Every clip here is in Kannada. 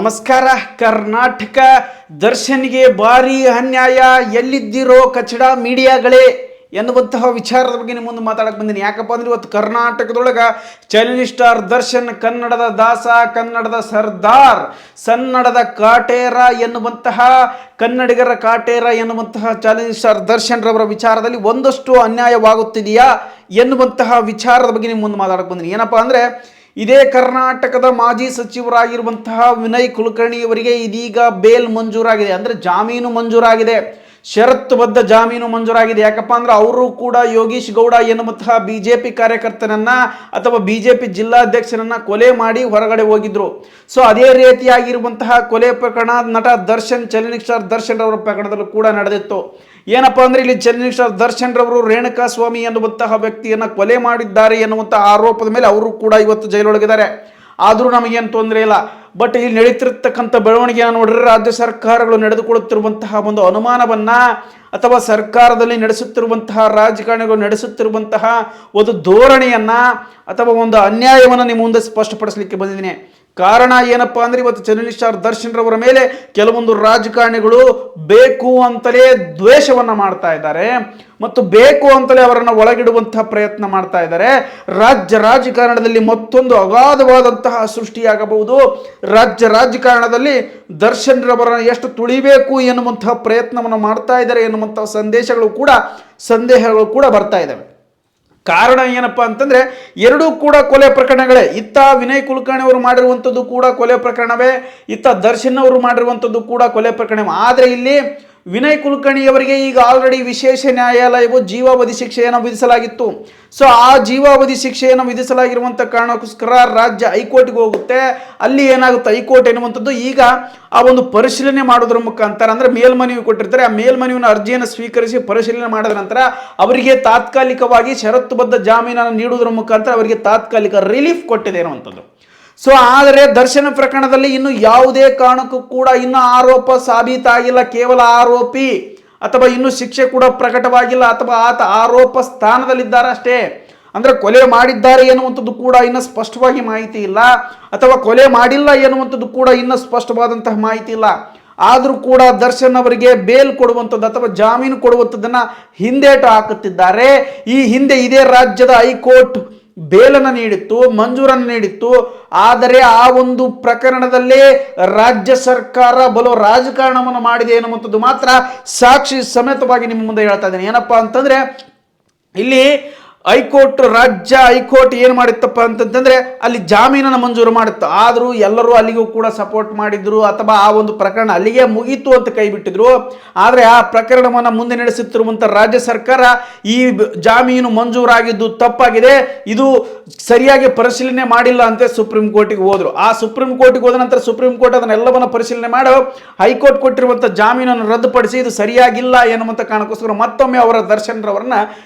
ನಮಸ್ಕಾರ. ಕರ್ನಾಟಕ ದರ್ಶನ್ಗೆ ಭಾರಿ ಅನ್ಯಾಯ, ಎಲ್ಲಿದ್ದೀರೋ ಕಚಡ ಮೀಡಿಯಾಗಳೇ ಎನ್ನುವಂತಹ ವಿಚಾರದ ಬಗ್ಗೆ ನಿಮ್ಮ ಮುಂದೆ ಮಾತಾಡಕ್ಕೆ ಬಂದೀನಿ. ಯಾಕಪ್ಪ ಅಂದ್ರೆ ಇವತ್ತು ಕರ್ನಾಟಕದೊಳಗೆ ಚಾಲೆಂಜಿಂಗ್ ಸ್ಟಾರ್ ದರ್ಶನ್, ಕನ್ನಡದ ದಾಸ, ಕನ್ನಡದ ಸರ್ದಾರ್, ಸನ್ನಡದ ಕಾಟೇರ ಎನ್ನುವಂತಹ ಕನ್ನಡಿಗರ ಕಾಟೇರ ಎನ್ನುವಂತಹ ಚಾಲೆಂಜಿಂಗ್ ಸ್ಟಾರ್ ದರ್ಶನ್ ರವರ ವಿಚಾರದಲ್ಲಿ ಒಂದಷ್ಟು ಅನ್ಯಾಯವಾಗುತ್ತಿದೆಯಾ ಎನ್ನುವಂತಹ ವಿಚಾರದ ಬಗ್ಗೆ ನಿಮ್ಮ ಮುಂದೆ ಮಾತಾಡಕ್ಕೆ ಬಂದೀನಿ. ಏನಪ್ಪ ಅಂದರೆ ಇದೇ ಕರ್ನಾಟಕದ ಮಾಜಿ ಸಚಿವರಾಗಿರುವಂತಹ ವಿನಯ್ ಕುಲಕರ್ಣಿಯವರಿಗೆ ಇದೀಗ ಬೇಲ್ ಮಂಜೂರಾಗಿದೆ, ಅಂದರೆ ಜಾಮೀನು ಮಂಜೂರಾಗಿದೆ, ಷರತ್ತುಬದ್ಧ ಜಾಮೀನು ಮಂಜೂರಾಗಿದೆ. ಯಾಕಪ್ಪ ಅಂದ್ರೆ ಅವರು ಕೂಡ ಯೋಗೀಶ್ ಗೌಡ ಎನ್ನುವಂತಹ ಬಿಜೆಪಿ ಕಾರ್ಯಕರ್ತನನ್ನ ಅಥವಾ ಬಿಜೆಪಿ ಜಿಲ್ಲಾಧ್ಯಕ್ಷರನ್ನ ಕೊಲೆ ಮಾಡಿ ಹೊರಗಡೆ ಹೋಗಿದ್ರು. ಸೊ ಅದೇ ರೀತಿಯಾಗಿರುವಂತಹ ಕೊಲೆ ಪ್ರಕರಣ ನಟ ದರ್ಶನ್, ಚಾಲೆಂಜಿಂಗ್ ಸ್ಟಾರ್ ದರ್ಶನ್ ರವರ ಪ್ರಕರಣದಲ್ಲೂ ಕೂಡ ನಡೆದಿತ್ತು. ಏನಪ್ಪಾ ಅಂದ್ರೆ ಇಲ್ಲಿ ಚಾಲೆಂಜಿಂಗ್ ಸ್ಟಾರ್ ದರ್ಶನ್ ರವರು ರೇಣುಕಾ ಸ್ವಾಮಿ ಎನ್ನುವಂತಹ ವ್ಯಕ್ತಿಯನ್ನ ಕೊಲೆ ಮಾಡಿದ್ದಾರೆ ಎನ್ನುವಂತಹ ಆರೋಪದ ಮೇಲೆ ಅವರು ಕೂಡ ಇವತ್ತು ಜೈಲೊಳಗಿದ್ದಾರೆ. ಆದರೂ ನಮಗೇನು ತೊಂದರೆ ಇಲ್ಲ. ಬಟ್ ಇಲ್ಲಿ ನಡೀತಿರ್ತಕ್ಕಂಥ ಬೆಳವಣಿಗೆಯನ್ನು ನೋಡಿದ್ರೆ ರಾಜ್ಯ ಸರ್ಕಾರಗಳು ನಡೆದುಕೊಳ್ಳುತ್ತಿರುವಂತಹ ಒಂದು ಅನುಮಾನವನ್ನ ಅಥವಾ ಸರ್ಕಾರದಲ್ಲಿ ನಡೆಸುತ್ತಿರುವಂತಹ ರಾಜಕಾರಣಿಗಳು ನಡೆಸುತ್ತಿರುವಂತಹ ಒಂದು ಧೋರಣೆಯನ್ನ ಅಥವಾ ಒಂದು ಅನ್ಯಾಯವನ್ನು ನಿಮ್ಮ ಮುಂದೆ ಸ್ಪಷ್ಟಪಡಿಸಲಿಕ್ಕೆ ಬಂದಿದ್ದೀನಿ. ಕಾರಣ ಏನಪ್ಪಾ ಅಂದ್ರೆ ಇವತ್ತು ಚಾಲೆಂಜಿಂಗ್ ಸ್ಟಾರ್ ದರ್ಶನ್ ರವರ ಮೇಲೆ ಕೆಲವೊಂದು ರಾಜಕಾರಣಿಗಳು ಬೇಕು ಅಂತಲೇ ದ್ವೇಷವನ್ನ ಮಾಡ್ತಾ ಇದ್ದಾರೆ ಮತ್ತು ಬೇಕು ಅಂತಲೇ ಅವರನ್ನು ಒಳಗಿಡುವಂತಹ ಪ್ರಯತ್ನ ಮಾಡ್ತಾ ಇದ್ದಾರೆ. ರಾಜಕಾರಣದಲ್ಲಿ ಮತ್ತೊಂದು ಅಗಾಧವಾದಂತಹ ಸೃಷ್ಟಿಯಾಗಬಹುದು. ರಾಜಕಾರಣದಲ್ಲಿ ದರ್ಶನ್ ರವರನ್ನು ಎಷ್ಟು ತುಳಿಬೇಕು ಎನ್ನುವಂತಹ ಪ್ರಯತ್ನವನ್ನು ಮಾಡ್ತಾ ಇದ್ದಾರೆ ಎನ್ನುವಂತಹ ಸಂದೇಹಗಳು ಕೂಡ ಬರ್ತಾ ಇದ್ದಾವೆ. ಕಾರಣ ಏನಪ್ಪಾ ಅಂತಂದ್ರೆ ಎರಡೂ ಕೂಡ ಕೊಲೆ ಪ್ರಕರಣಗಳೇ. ಇತ್ತ ವಿನಯ್ ಕುಲಕರ್ಣಿ ಅವರು ಮಾಡಿರುವಂಥದ್ದು ಕೂಡ ಕೊಲೆ ಪ್ರಕರಣವೇ, ಇತ್ತ ದರ್ಶನ್ ಅವರು ಮಾಡಿರುವಂಥದ್ದು ಕೂಡ ಕೊಲೆ ಪ್ರಕರಣವೇ. ಆದರೆ ಇಲ್ಲಿ ವಿನಯ್ ಕುಲಕರ್ಣಿಯವರಿಗೆ ಈಗ ಆಲ್ರೆಡಿ ವಿಶೇಷ ನ್ಯಾಯಾಲಯವು ಜೀವಾವಧಿ ಶಿಕ್ಷೆಯನ್ನು ವಿಧಿಸಲಾಗಿತ್ತು. ಸೊ ಆ ಜೀವಾವಧಿ ಶಿಕ್ಷೆಯನ್ನು ವಿಧಿಸಲಾಗಿರುವಂಥ ಕಾರಣಕ್ಕೋಸ್ಕರ ರಾಜ್ಯ ಹೈಕೋರ್ಟ್ಗೆ ಹೋಗುತ್ತೆ. ಅಲ್ಲಿ ಏನಾಗುತ್ತೆ, ಹೈಕೋರ್ಟ್ ಎನ್ನುವಂಥದ್ದು ಈಗ ಆ ಒಂದು ಪರಿಶೀಲನೆ ಮಾಡೋದ್ರ ಮುಖಾಂತರ, ಅಂದರೆ ಮೇಲ್ಮನವಿ ಕೊಟ್ಟಿರ್ತಾರೆ, ಆ ಮೇಲ್ಮನವಿನ ಅರ್ಜಿಯನ್ನು ಸ್ವೀಕರಿಸಿ ಪರಿಶೀಲನೆ ಮಾಡಿದ ನಂತರ ಅವರಿಗೆ ತಾತ್ಕಾಲಿಕವಾಗಿ ಷರತ್ತುಬದ್ಧ ಜಾಮೀನನ್ನು ನೀಡುವುದರ ಮುಖಾಂತರ ಅವರಿಗೆ ತಾತ್ಕಾಲಿಕ ರಿಲೀಫ್ ಕೊಟ್ಟಿದೆ ಅನ್ನುವಂಥದ್ದು. ಸೊ ಆದರೆ ದರ್ಶನ ಪ್ರಕರಣದಲ್ಲಿ ಇನ್ನು ಯಾವುದೇ ಕಾರಣಕ್ಕೂ ಕೂಡ ಇನ್ನು ಆರೋಪ ಸಾಬೀತಾಗಿಲ್ಲ, ಕೇವಲ ಆರೋಪಿ ಅಥವಾ ಇನ್ನು ಶಿಕ್ಷೆ ಕೂಡ ಪ್ರಕಟವಾಗಿಲ್ಲ ಅಥವಾ ಆತ ಆರೋಪ ಸ್ಥಾನದಲ್ಲಿದ್ದಾರೆ ಅಷ್ಟೇ. ಅಂದರೆ ಕೊಲೆ ಮಾಡಿದ್ದಾರೆ ಎನ್ನುವಂಥದ್ದು ಕೂಡ ಇನ್ನು ಸ್ಪಷ್ಟವಾಗಿ ಮಾಹಿತಿ ಇಲ್ಲ, ಅಥವಾ ಕೊಲೆ ಮಾಡಿಲ್ಲ ಎನ್ನುವಂಥದ್ದು ಕೂಡ ಇನ್ನು ಸ್ಪಷ್ಟವಾದಂತಹ ಮಾಹಿತಿ ಇಲ್ಲ. ಆದರೂ ಕೂಡ ದರ್ಶನ್ ಅವರಿಗೆ ಬೇಲ್ ಕೊಡುವಂಥದ್ದು ಅಥವಾ ಜಾಮೀನು ಕೊಡುವಂಥದ್ದನ್ನು ಹಿಂದೇಟು ಹಾಕುತ್ತಿದ್ದಾರೆ. ಈ ಹಿಂದೆ ಇದೇ ರಾಜ್ಯದ ಹೈಕೋರ್ಟ್ ಬೇಲನ್ನು ನೀಡಿತ್ತು, ಮಂಜೂರನ್ನು ನೀಡಿತ್ತು. ಆದರೆ ಆ ಒಂದು ಪ್ರಕರಣದಲ್ಲೇ ರಾಜ್ಯ ಸರ್ಕಾರ ಬಲು ರಾಜಕಾರಣವನ್ನು ಮಾಡಿದೆ ಎನ್ನುವಂಥದ್ದು ಮಾತ್ರ ಸಾಕ್ಷಿ ಸಮೇತವಾಗಿ ನಿಮ್ಮ ಮುಂದೆ ಹೇಳ್ತಾ ಇದ್ದೇನೆ. ಏನಪ್ಪಾ ಅಂತಂದ್ರೆ ಇಲ್ಲಿ ರಾಜ್ಯ ಹೈಕೋರ್ಟ್ ಏನು ಮಾಡಿತ್ತಪ್ಪ ಅಂತಂತಂದ್ರೆ ಅಲ್ಲಿ ಜಾಮೀನನ್ನು ಮಂಜೂರು ಮಾಡಿತ್ತು. ಆದರೂ ಎಲ್ಲರೂ ಅಲ್ಲಿಗೂ ಕೂಡ ಸಪೋರ್ಟ್ ಮಾಡಿದ್ರು ಅಥವಾ ಆ ಒಂದು ಪ್ರಕರಣ ಅಲ್ಲಿಗೆ ಮುಗೀತು ಅಂತ ಕೈ ಬಿಟ್ಟಿದ್ರು. ಆದರೆ ಆ ಪ್ರಕರಣವನ್ನು ಮುಂದೆ ನಡೆಸುತ್ತಿರುವಂಥ ರಾಜ್ಯ ಸರ್ಕಾರ ಈ ಜಾಮೀನು ಮಂಜೂರಾಗಿದ್ದು ತಪ್ಪಾಗಿದೆ, ಇದು ಸರಿಯಾಗಿ ಪರಿಶೀಲನೆ ಮಾಡಿಲ್ಲ ಅಂತ ಸುಪ್ರೀಂ ಕೋರ್ಟಿಗೆ ಹೋದ್ರು. ಆ ಸುಪ್ರೀಂ ಕೋರ್ಟಿಗೆ ಹೋದ ನಂತರ ಸುಪ್ರೀಂ ಕೋರ್ಟ್ ಅದನ್ನೆಲ್ಲವನ್ನು ಪರಿಶೀಲನೆ ಮಾಡಿ ಹೈಕೋರ್ಟ್ ಕೊಟ್ಟಿರುವಂಥ ಜಾಮೀನನ್ನು ರದ್ದುಪಡಿಸಿ ಇದು ಸರಿಯಾಗಿಲ್ಲ ಎನ್ನುವಂಥ ಕಾರಣಕ್ಕೋಸ್ಕರ ಮತ್ತೊಮ್ಮೆ ಅವರ ದರ್ಶನ್ ರವರನ್ನ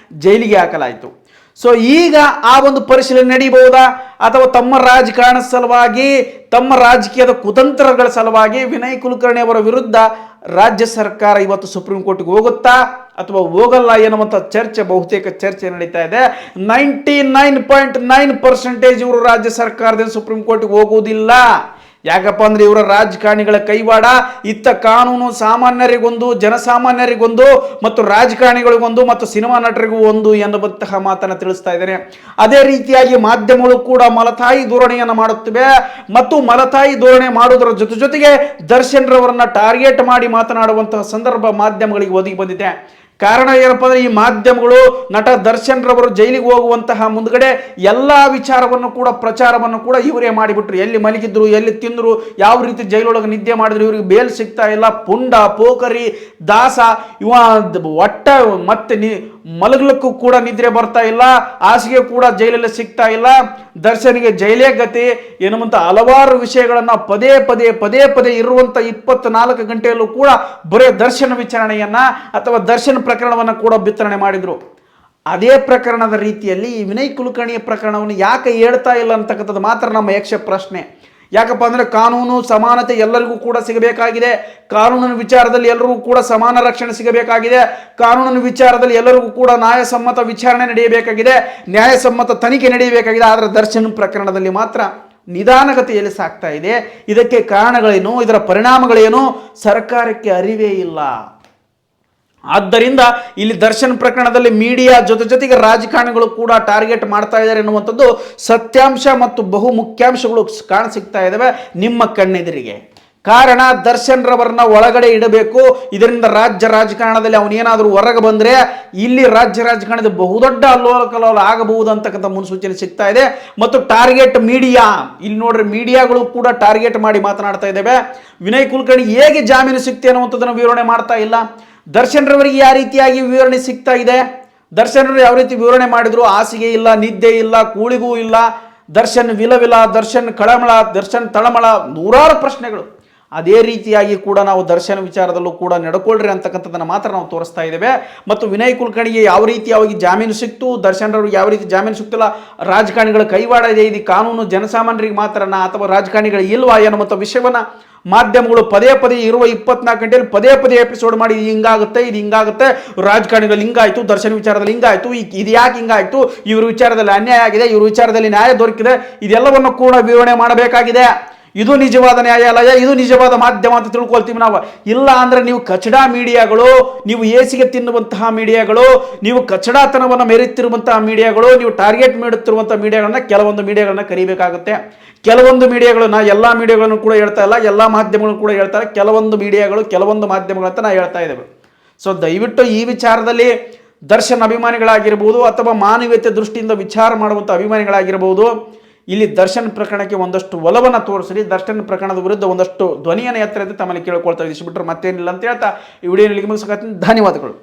ಜೈಲಿಗೆ ಹಾಕಲಾಯಿತು. ಸೊ ಈಗ ಆ ಒಂದು ಪರಿಶೀಲನೆ ನಡೀಬಹುದಾ ಅಥವಾ ತಮ್ಮ ರಾಜಕಾರಣ ಸಲುವಾಗಿ, ತಮ್ಮ ರಾಜಕೀಯದ ಕುತಂತ್ರಗಳ ಸಲುವಾಗಿ ವಿನಯ್ ಕುಲಕರ್ಣಿ ಅವರ ವಿರುದ್ಧ ರಾಜ್ಯ ಸರ್ಕಾರ ಇವತ್ತು ಸುಪ್ರೀಂ ಕೋರ್ಟ್ಗೆ ಹೋಗುತ್ತಾ ಅಥವಾ ಹೋಗಲ್ಲ ಎನ್ನುವಂಥ ಬಹುತೇಕ ಚರ್ಚೆ ನಡೀತಾ ಇದೆ. 99.9% ಇವರು ರಾಜ್ಯ ಸರ್ಕಾರದಿಂದ ಸುಪ್ರೀಂ ಕೋರ್ಟ್ಗೆ ಹೋಗುವುದಿಲ್ಲ. ಯಾಕಪ್ಪ ಅಂದ್ರೆ ಇವರ ರಾಜಕಾರಣಿಗಳ ಕೈವಾಡ ಇತ್ತ ಕಾನೂನು ಸಾಮಾನ್ಯರಿಗೊಂದು, ಜನಸಾಮಾನ್ಯರಿಗೊಂದು ಮತ್ತು ರಾಜಕಾರಣಿಗಳಿಗೊಂದು ಮತ್ತು ಸಿನಿಮಾ ನಟರಿಗೂ ಒಂದು ಎನ್ನುವಂತಹ ಮಾತನ್ನು ತಿಳಿಸ್ತಾ ಇದ್ದೇನೆ. ಅದೇ ರೀತಿಯಾಗಿ ಮಾಧ್ಯಮಗಳು ಕೂಡ ಮಲತಾಯಿ ಧೋರಣೆಯನ್ನು ಮಾಡುತ್ತಿವೆ ಮತ್ತು ಮಲತಾಯಿ ಧೋರಣೆ ಮಾಡುವುದರ ಜೊತೆಗೆ ದರ್ಶನ್ ರವರನ್ನ ಟಾರ್ಗೆಟ್ ಮಾಡಿ ಮಾತನಾಡುವಂತಹ ಸಂದರ್ಭ ಮಾಧ್ಯಮಗಳಿಗೆ ಒದಗಿ ಬಂದಿದೆ. ಕಾರಣ ಏನಪ್ಪ ಅಂದ್ರೆ ಈ ಮಾಧ್ಯಮಗಳು ನಟ ದರ್ಶನ್ ರವರು ಜೈಲಿಗೆ ಹೋಗುವಂತಹ ಮುಂದ್ಗಡೆ ಎಲ್ಲ ವಿಚಾರವನ್ನು ಕೂಡ ಪ್ರಚಾರವನ್ನು ಕೂಡ ಇವರೇ ಮಾಡಿಬಿಟ್ರು. ಎಲ್ಲಿ ಮಲಗಿದ್ರು, ಎಲ್ಲಿ ತಿಂದ್ರು, ಯಾವ ರೀತಿ ಜೈಲೊಳಗೆ ನಿದ್ದೆ ಮಾಡಿದ್ರು, ಇವ್ರಿಗೆ ಬೇಲ್ ಸಿಗ್ತಾ ಇಲ್ಲ, ಪುಂಡ, ಪೋಖರಿ, ದಾಸ, ಇವ ಒಟ್ಟ ಮತ್ತೆ ಮಲಗಲಿಕ್ಕೂ ಕೂಡ ನಿದ್ರೆ ಬರ್ತಾ ಇಲ್ಲ, ಹಾಸಿಗೆ ಕೂಡ ಜೈಲಲ್ಲಿ ಸಿಗ್ತಾ ಇಲ್ಲ, ದರ್ಶನ್ಗೆ ಜೈಲೇ ಗತಿ ಎನ್ನುವಂಥ ಹಲವಾರು ವಿಷಯಗಳನ್ನು ಪದೇ ಪದೇ ಇರುವಂಥ 24 ಗಂಟೆಯಲ್ಲೂ ಕೂಡ ಬರೇ ದರ್ಶನ ವಿಚಾರಣೆಯನ್ನ ಅಥವಾ ದರ್ಶನ ಪ್ರಕರಣವನ್ನು ಕೂಡ ವಿತರಣೆ ಮಾಡಿದ್ರು. ಅದೇ ಪ್ರಕರಣದ ರೀತಿಯಲ್ಲಿ ಈ ವಿನಯ್ ಕುಲಕರ್ಣಿಯ ಪ್ರಕರಣವನ್ನು ಯಾಕೆ ಹೇಳ್ತಾ ಇಲ್ಲ ಅಂತಕ್ಕಂಥದ್ದು ಮಾತ್ರ ನಮ್ಮ ಯಕ್ಷ ಪ್ರಶ್ನೆ. ಯಾಕಪ್ಪ ಅಂದರೆ ಕಾನೂನು ಸಮಾನತೆ ಎಲ್ಲರಿಗೂ ಕೂಡ ಸಿಗಬೇಕಾಗಿದೆ. ಕಾನೂನಿನ ವಿಚಾರದಲ್ಲಿ ಎಲ್ಲರಿಗೂ ಕೂಡ ಸಮಾನ ರಕ್ಷಣೆ ಸಿಗಬೇಕಾಗಿದೆ. ಕಾನೂನಿನ ವಿಚಾರದಲ್ಲಿ ಎಲ್ಲರಿಗೂ ಕೂಡ ನ್ಯಾಯಸಮ್ಮತ ವಿಚಾರಣೆ ನಡೆಯಬೇಕಾಗಿದೆ, ನ್ಯಾಯಸಮ್ಮತ ತನಿಖೆ ನಡೆಯಬೇಕಾಗಿದೆ. ಆದರೆ ದರ್ಶನ್ ಪ್ರಕರಣದಲ್ಲಿ ಮಾತ್ರ ನಿಧಾನಗತಿಯಲ್ಲಿ ಸಾಗ್ತಾ ಇದೆ. ಇದಕ್ಕೆ ಕಾರಣಗಳೇನು, ಇದರ ಪರಿಣಾಮಗಳೇನು ಸರ್ಕಾರಕ್ಕೆ ಅರಿವೇ ಇಲ್ಲ. ಆದ್ದರಿಂದ ಇಲ್ಲಿ ದರ್ಶನ್ ಪ್ರಕರಣದಲ್ಲಿ ಮೀಡಿಯಾ ಜೊತೆಗೆ ರಾಜಕಾರಣಿಗಳು ಕೂಡ ಟಾರ್ಗೆಟ್ ಮಾಡ್ತಾ ಇದ್ದಾರೆ ಎನ್ನುವಂಥದ್ದು ಸತ್ಯಾಂಶ ಮತ್ತು ಬಹು ಮುಖ್ಯಾಂಶಗಳು ಕಾಣಸಿಗ್ತಾ ಇದ್ದಾವೆ ನಿಮ್ಮ ಕಣ್ಣೆದುರಿಗೆ. ಕಾರಣ ದರ್ಶನ್ ರವರನ್ನ ಒಳಗಡೆ ಇಡಬೇಕು. ಇದರಿಂದ ರಾಜ್ಯ ರಾಜಕಾರಣದಲ್ಲಿ ಅವನೇನಾದರೂ ಹೊರಗೆ ಬಂದರೆ ಇಲ್ಲಿ ರಾಜ್ಯ ರಾಜಕಾರಣದ ಬಹುದೊಡ್ಡ ಅಲ್ಲೋಲ ಕಲ್ಲೋಲ ಆಗಬಹುದು ಅಂತಕ್ಕಂಥ ಮುನ್ಸೂಚನೆ ಸಿಗ್ತಾ ಇದೆ. ಮತ್ತು ಟಾರ್ಗೆಟ್ ಮೀಡಿಯಾ, ಇಲ್ಲಿ ನೋಡ್ರಿ ಮೀಡಿಯಾಗಳು ಕೂಡ ಟಾರ್ಗೆಟ್ ಮಾಡಿ ಮಾತನಾಡ್ತಾ ಇದ್ದೇವೆ. ವಿನಯ್ ಕುಲಕರ್ಣಿ ಹೇಗೆ ಜಾಮೀನು ಸಿಗ್ತೆ ಅನ್ನುವಂಥದ್ದನ್ನು ವಿವರಣೆ ಮಾಡ್ತಾ ಇಲ್ಲ. ದರ್ಶನ್ ರವರಿಗೆ ಯಾವ ರೀತಿಯಾಗಿ ವಿವರಣೆ ಸಿಗ್ತಾ ಇದೆ, ದರ್ಶನ್ ರವರು ಯಾವ ರೀತಿ ವಿವರಣೆ ಮಾಡಿದ್ರು, ಹಾಸಿಗೆ ಇಲ್ಲ, ನಿದ್ದೆ ಇಲ್ಲ, ಕೂಳಿಗೂ ಇಲ್ಲ, ದರ್ಶನ್ ವಿಲವಿಲ, ದರ್ಶನ್ ಕಳಮಳ, ದರ್ಶನ್ ತಳಮಳ, ನೂರಾರು ಪ್ರಶ್ನೆಗಳು. ಅದೇ ರೀತಿಯಾಗಿ ಕೂಡ ನಾವು ದರ್ಶನ್ ವಿಚಾರದಲ್ಲೂ ಕೂಡ ನಡ್ಕೊಳ್ರಿ ಅಂತಕ್ಕಂಥದ್ದನ್ನು ಮಾತ್ರ ನಾವು ತೋರಿಸ್ತಾ ಇದ್ದೇವೆ. ಮತ್ತು ವಿನಯ್ ಕುಲಕರ್ಣಿಗೆ ಯಾವ ರೀತಿಯಾಗಿ ಜಾಮೀನು ಸಿಕ್ತು, ದರ್ಶನ್ ರವರಿಗೆ ಯಾವ ರೀತಿ ಜಾಮೀನು ಸಿಗ್ತಿಲ್ಲ, ರಾಜಕಾರಣಿಗಳ ಕೈವಾಡ ಇದೆ, ಇದು ಕಾನೂನು ಜನಸಾಮಾನ್ಯರಿಗೆ ಮಾತ್ರನಾ ಅಥವಾ ರಾಜಕಾರಣಿಗಳು ಇಲ್ವಾ ಎನ್ನುವಂಥ ವಿಷಯವನ್ನು ಮಾಧ್ಯಮಗಳು ಪದೇ ಇರುವ 24 ಗಂಟೆಯಲ್ಲಿ ಪದೇ ಎಪಿಸೋಡ್ ಮಾಡಿ ಇದು ಹಿಂಗಾಗುತ್ತೆ, ರಾಜಕಾರಣಿಗಳು ಹಿಂಗಾಯ್ತು, ದರ್ಶನ್ ವಿಚಾರದಲ್ಲಿ ಹಿಂಗಾಯ್ತು, ಇದು ಯಾಕೆ ಹಿಂಗಾಯ್ತು, ಇವ್ರ ವಿಚಾರದಲ್ಲಿ ಅನ್ಯಾಯ ಆಗಿದೆ, ಇವ್ರ ವಿಚಾರದಲ್ಲಿ ನ್ಯಾಯ ದೊರಕಿದೆ, ಇದೆಲ್ಲವನ್ನು ಕೂಡ ವಿವರಣೆ ಮಾಡಬೇಕಾಗಿದೆ. ಇದು ನಿಜವಾದ ನ್ಯಾಯಾಲಯ, ಇದು ನಿಜವಾದ ಮಾಧ್ಯಮ ಅಂತ ತಿಳ್ಕೊಳ್ತೀವಿ ನಾವು. ಇಲ್ಲ ಅಂದರೆ ನೀವು ಕಚಡಾ ಮೀಡಿಯಾಗಳು, ನೀವು ಏಸಿಗೆ ತಿನ್ನುವಂತಹ ಮೀಡಿಯಾಗಳು, ನೀವು ಕಚಡಾತನವನ್ನು ಮೆರೆಯುತ್ತಿರುವಂತಹ ಮೀಡಿಯಾಗಳು, ನೀವು ಟಾರ್ಗೆಟ್ ಮಾಡುತ್ತಿರುವಂಥ ಮೀಡಿಯಾಗಳನ್ನ, ಕೆಲವೊಂದು ಮೀಡಿಯಾಗಳನ್ನ ಕರಿಬೇಕಾಗುತ್ತೆ. ಕೆಲವೊಂದು ಮೀಡಿಯಾಗಳನ್ನ, ಎಲ್ಲ ಮೀಡಿಯಾಗಳನ್ನು ಕೂಡ ಹೇಳ್ತಾ ಇಲ್ಲ, ಎಲ್ಲ ಮಾಧ್ಯಮಗಳನ್ನು ಕೂಡ ಹೇಳ್ತಾರೆ, ಕೆಲವೊಂದು ಮೀಡಿಯಾಗಳು ಕೆಲವೊಂದು ಮಾಧ್ಯಮಗಳು ಅಂತ ನಾವು ಹೇಳ್ತಾ ಇದ್ದೇವೆ. ಸೊ ದಯವಿಟ್ಟು ಈ ವಿಚಾರದಲ್ಲಿ ದರ್ಶನ್ ಅಭಿಮಾನಿಗಳಾಗಿರ್ಬೋದು ಅಥವಾ ಮಾನವೀಯತೆ ದೃಷ್ಟಿಯಿಂದ ವಿಚಾರ ಮಾಡುವಂಥ ಅಭಿಮಾನಿಗಳಾಗಿರ್ಬೋದು, ಇಲ್ಲಿ ದರ್ಶನ್ ಪ್ರಕರಣಕ್ಕೆ ಒಂದಷ್ಟು ಒಲವನ್ನು ತೋರಿಸಿ ದರ್ಶನ್ ಪ್ರಕರಣದ ವಿರುದ್ಧ ಒಂದಷ್ಟು ಧ್ವನಿಯನ್ನು ಎತ್ತರತೆ ತಮ್ಮಲ್ಲಿ ಕೇಳ್ಕೊಳ್ತಾ ಇದ್ದೀವಿ. ಬಿಟ್ಟರೆ ಮತ್ತೇನಿಲ್ಲ ಅಂತ ಹೇಳ್ತಾ ಈ ವಿಡಿಯೋ ಮುಗಿಸ್ಕೊಳ್ತೀನಿ. ಧನ್ಯವಾದಗಳು.